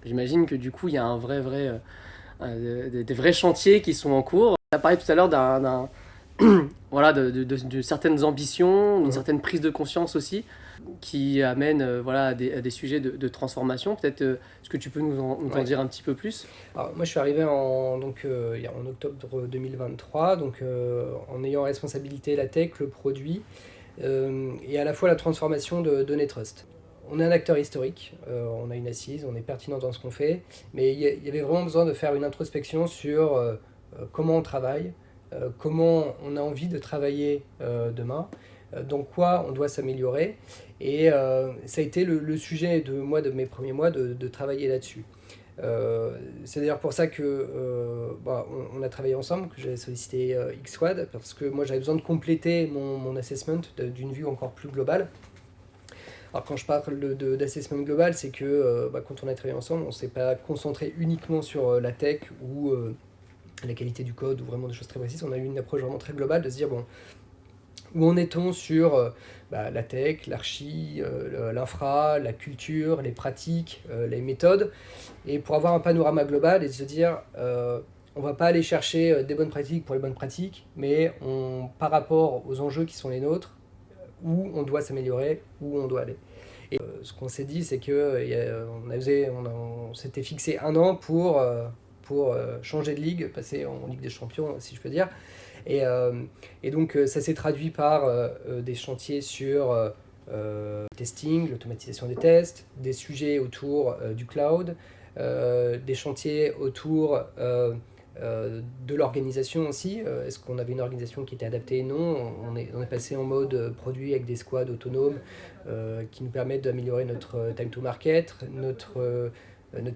J'imagine que du coup, il y a des vrais chantiers qui sont en cours. Tu as parlé tout à l'heure voilà, de certaines ambitions, d'une Mhm. certaine prise de conscience aussi, qui amène voilà, à des sujets de transformation. Peut-être, est-ce que tu peux nous en Ouais. dire un petit peu plus? Alors, moi, je suis arrivé en octobre 2023, en ayant en responsabilité la tech, le produit, et à la fois la transformation de Donnetrust. On est un acteur historique, on a une assise, on est pertinent dans ce qu'on fait, mais il y avait vraiment besoin de faire une introspection sur comment on travaille, comment on a envie de travailler demain, dans quoi on doit s'améliorer. Et ça a été le sujet de mes premiers mois de travailler là-dessus. C'est d'ailleurs pour ça que on a travaillé ensemble, que j'ai sollicité Xquad, parce que moi j'avais besoin de compléter mon assessment d'une vue encore plus globale. Alors quand je parle d'assessment global, c'est que quand on a travaillé ensemble, on ne s'est pas concentré uniquement sur la tech ou la qualité du code ou vraiment des choses très précises. On a eu une approche vraiment très globale de se dire, bon, où en est-on sur la tech, l'archi, l'infra, la culture, les pratiques, les méthodes, et pour avoir un panorama global et se dire on va pas aller chercher des bonnes pratiques pour les bonnes pratiques, mais par rapport aux enjeux qui sont les nôtres, où on doit s'améliorer, où on doit aller. Et ce qu'on s'est dit, c'est que on s'était fixé un an pour changer de ligue, passer en Ligue des Champions, si je peux dire. Et, euh, et donc, ça s'est traduit par des chantiers sur le testing, l'automatisation des tests, des sujets autour du cloud, des chantiers autour de l'organisation aussi. Est-ce qu'on avait une organisation qui était adaptée? Non. On est passé en mode produit avec des squads autonomes qui nous permettent d'améliorer notre time to market, notre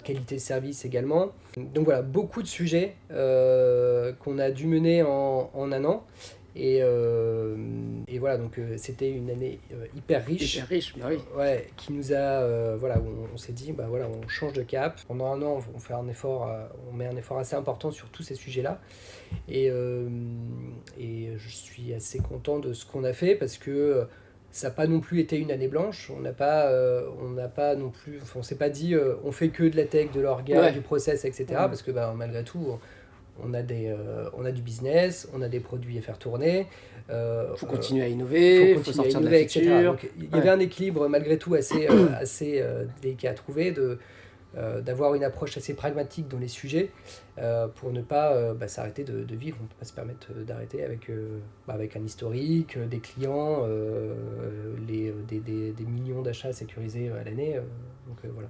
qualité de service également. Donc voilà, beaucoup de sujets qu'on a dû mener en un an. Et voilà, donc c'était une année hyper Hyper riche, riche, bah oui. ouais, qui nous a, voilà, où on s'est dit, bah voilà, on change de cap. Pendant un an, on fait un effort, on met un effort assez important sur tous ces sujets-là. Et, euh, et je suis assez content de ce qu'on a fait parce que ça n'a pas non plus été une année blanche. On n'a pas non plus, enfin, on s'est pas dit, on fait que de la tech, de l'orga, Ouais. du process, etc. Parce que malgré tout, on a du business, on a des produits à faire tourner. Faut continuer à Il faut innover, faut continuer à sortir de la innover, etc. feature. Donc il y avait Ouais. un équilibre malgré tout assez délicat à trouver, d'avoir une approche assez pragmatique dans les sujets pour ne pas s'arrêter de vivre. On ne peut pas se permettre d'arrêter avec un historique, des clients, des millions d'achats sécurisés à l'année. Donc voilà.